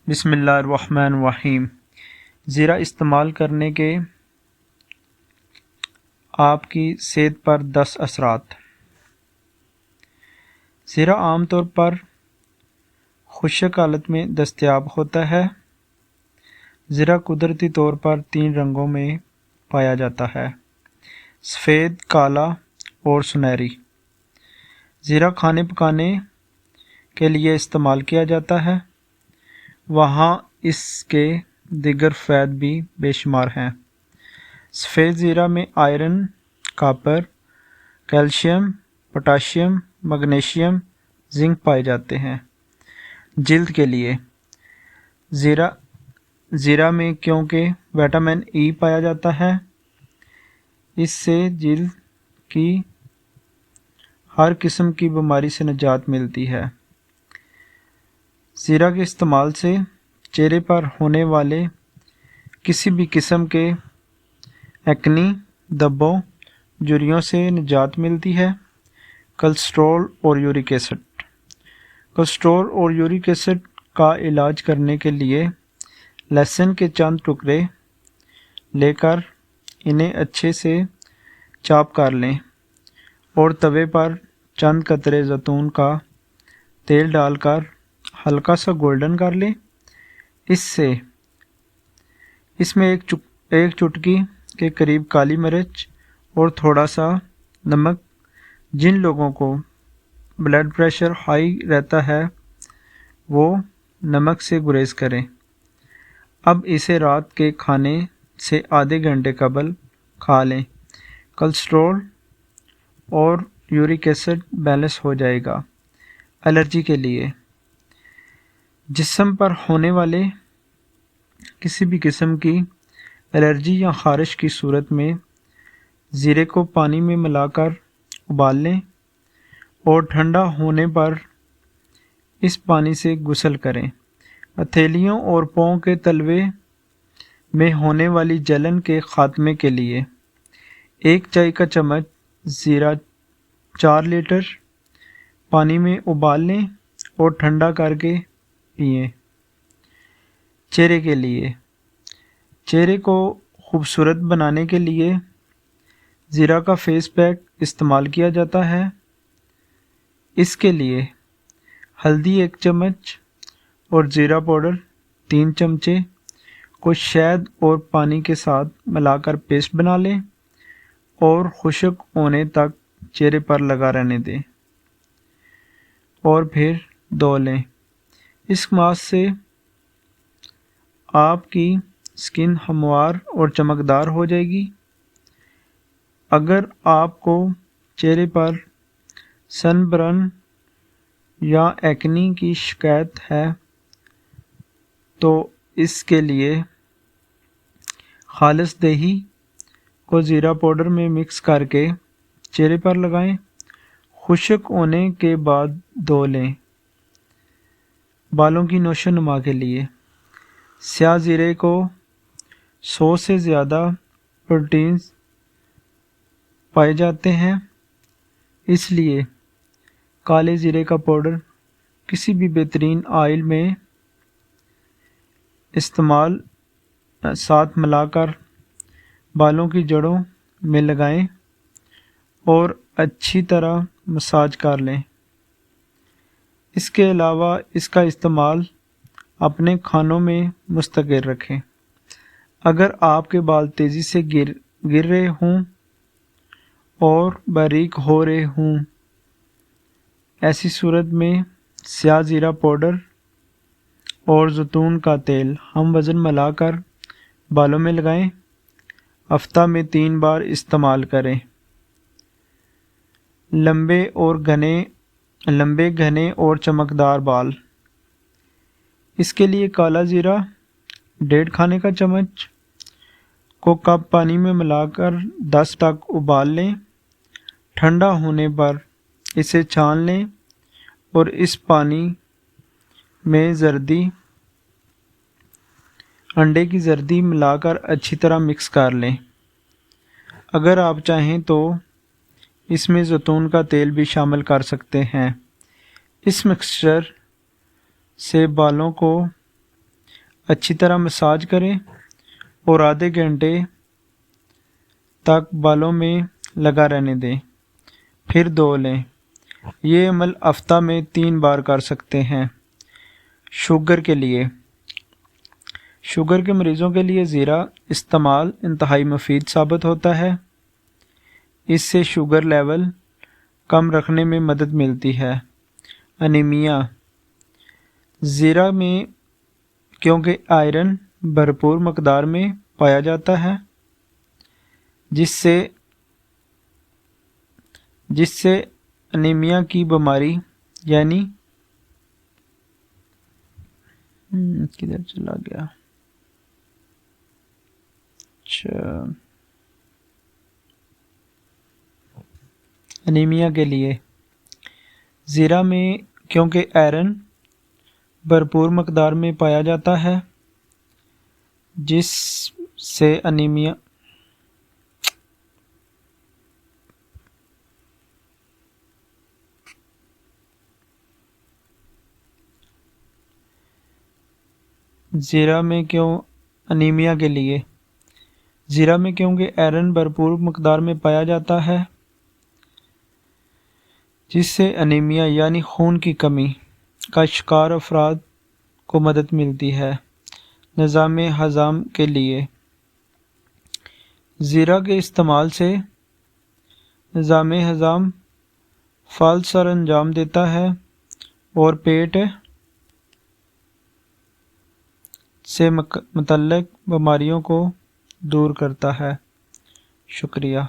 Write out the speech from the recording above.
بسم اللہ الرحمن الرحیم۔ زیرہ استعمال کرنے کے آپ کی صحت پر 10 اثرات۔ زیرہ عام طور پر خشک حالت میں دستیاب ہوتا ہے۔ زیرہ قدرتی طور پر 3 رنگوں میں پایا جاتا ہے: سفید، کالا اور سنہری۔ زیرہ کھانے پکانے کے لیے استعمال کیا جاتا ہے، وہاں اس کے دیگر فوائد بھی بے شمار ہیں۔ سفید زیرہ میں iron, copper, calcium, potassium, magnesium, zinc پائے جاتے ہیں۔ جلد کے لیے زیرہ میں کیونکہ وٹامن ای پایا جاتا ہے، اس سے جلد کی ہر قسم کی بیماری سے نجات ملتی ہے۔ زیرہ کے استعمال سے چہرے پر ہونے والے کسی بھی قسم کے ایکنی، دبوں، جھریوں سے نجات ملتی ہے۔ کولیسٹرول اور یورک ایسڈ۔ کولیسٹرول اور یورک ایسڈ کا علاج کرنے کے لیے لہسن کے چند ٹکڑے لے کر انہیں اچھے سے چاپ کر لیں اور توے پر چند قطرے زیتون کا تیل ڈال کر ہلکا سا گولڈن کر لیں۔ اس میں ایک چٹکی کے قریب کالی مرچ اور تھوڑا سا نمک۔ جن لوگوں کو بلڈ پریشر ہائی رہتا ہے وہ نمک سے گریز کریں۔ اب اسے رات کے کھانے سے آدھے گھنٹے قبل کھا لیں۔ کولیسٹرول اور یورک ایسڈ بیلنس ہو جائے گا۔ الرجی کے لیے جسم پر ہونے والے کسی بھی قسم کی الرجی یا خارش کی صورت میں زیرے کو پانی میں ملا کر ابال لیں اور ٹھنڈا ہونے پر اس پانی سے غسل کریں۔ ہتھیلیوں اور پاؤں کے تلوے میں ہونے والی جلن کے خاتمے کے لیے 1 چائے کا چمچ زیرہ 4 لیٹر پانی میں ابال لیں اور ٹھنڈا کر کے پئیں۔ چہرے کے لیے چہرے کو خوبصورت بنانے کے لیے زیرہ کا فیس پیک استعمال کیا جاتا ہے۔ اس کے لیے ہلدی 1 چمچ اور زیرہ پاؤڈر 3 چمچے کو شہد اور پانی کے ساتھ ملا کر پیسٹ بنا لیں اور خشک ہونے تک چہرے پر لگا رہنے دیں اور پھر دھو لیں۔ اس ماسک سے آپ کی سکن ہموار اور چمکدار ہو جائے گی۔ اگر آپ کو چہرے پر سن برن یا ایکنی کی شکایت ہے تو اس کے لیے خالص دہی کو زیرہ پاؤڈر میں مکس کر کے چہرے پر لگائیں۔ خشک ہونے کے بعد دھو لیں۔ بالوں کی نشو و نما کے لیے سیاہ زیرے کو 100 سے زیادہ پروٹینز پائے جاتے ہیں، اس لیے کالے زیرے کا پاؤڈر کسی بھی بہترین آئل میں استعمال ساتھ ملا کر بالوں کی جڑوں میں لگائیں اور اچھی طرح مساج کر لیں۔ اس کے علاوہ اس کا استعمال اپنے کانوں میں مستقر رکھیں۔ اگر آپ کے بال تیزی سے گر رہے ہوں اور باریک ہو رہے ہوں، ایسی صورت میں سیاہ زیرہ پاؤڈر اور زیتون کا تیل ہم وزن ملا کر بالوں میں لگائیں۔ ہفتہ میں 3 بار استعمال کریں۔ لمبے گھنے اور چمکدار بال۔ اس کے لیے کالا زیرہ 1.5 کھانے کا چمچ کو کپ پانی میں ملا کر 10 تک ابال لیں۔ ٹھنڈا ہونے پر اسے چھان لیں اور اس پانی میں انڈے کی زردی ملا کر اچھی طرح مکس کر لیں۔ اگر آپ چاہیں تو اس میں زیتون کا تیل بھی شامل کر سکتے ہیں۔ اس مکسچر سے بالوں کو اچھی طرح مساج کریں اور آدھے گھنٹے تک بالوں میں لگا رہنے دیں، پھر دھو لیں۔ یہ عمل ہفتہ میں 3 بار کر سکتے ہیں۔ شوگر کے لیے، شوگر کے مریضوں کے لیے زیرہ استعمال انتہائی مفید ثابت ہوتا ہے۔ اس سے شوگر لیول کم رکھنے میں مدد ملتی ہے۔ انیمیا، زیرہ میں کیونکہ آئرن بھرپور مقدار میں پایا جاتا ہے، جس سے انیمیا کی بیماری یعنی کدھر چلا گیا انیمیا کے لیے زیرہ میں کیونکہ آئرن بھرپور مقدار میں پایا جاتا ہے، جس سے انیمیا انیمیا کے لیے زیرہ میں کیونکہ آئرن بھرپور مقدار میں پایا جاتا ہے، جس سے انیمیا یعنی خون کی کمی کا شکار افراد کو مدد ملتی ہے۔ نظام ہضم کے لیے زیرہ کے استعمال سے نظام ہضم فعال سر انجام دیتا ہے اور پیٹ سے متعلق بیماریوں کو دور کرتا ہے۔ شکریہ۔